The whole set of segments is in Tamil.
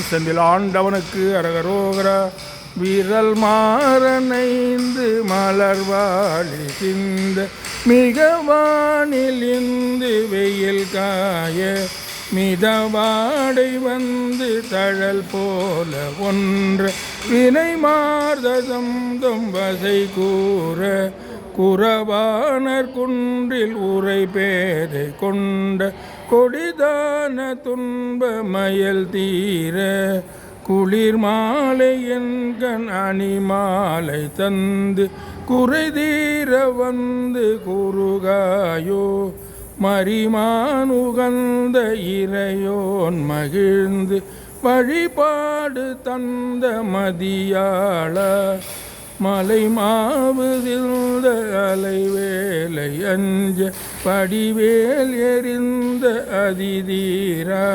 செந்தில் ஆண்டவனுக்கு அரகரோகரா. வீரல் மாறனைந்து மலர்வாழி சிந்த மிகவானில் இந்து வெயில் காய மிதவாடை வந்து தழல் போல ஒன்ற வினை மார்தம் தொம்பசை கூற குறவானர் குன்றில் உரை பேதை கொண்ட கொடிதான துன்ப மயல் தீர குளிர் மாலை என்கண் அணிமாலை தந்து குறை தீர வந்து குறுகாயோ மரிமானுகந்த இறையோன் மகிழ்ந்து வழிபாடு தந்த மதியாள மலை மாவுதிர்ந்த அலைவேலை அஞ்ச படிவேல் எறிந்த அதிதீரா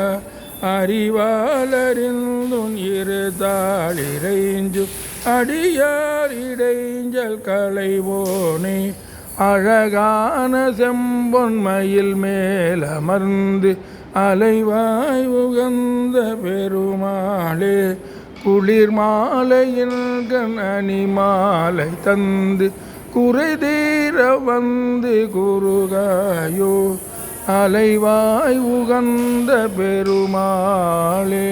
அறிவாலறிந்துன் இருதாளிரைஞ்சு அடியார் இடைஞ்சல் களைவோனே அழகான செம்பொன் மயில் மேலமர்ந்து அலைவாய் உகந்த பெருமாளே குளிர் மாலையின் கணனி மாலை தந்து குறை தீர வந்து குறுகாயோ அலைவாய் உகந்த பெருமாளே.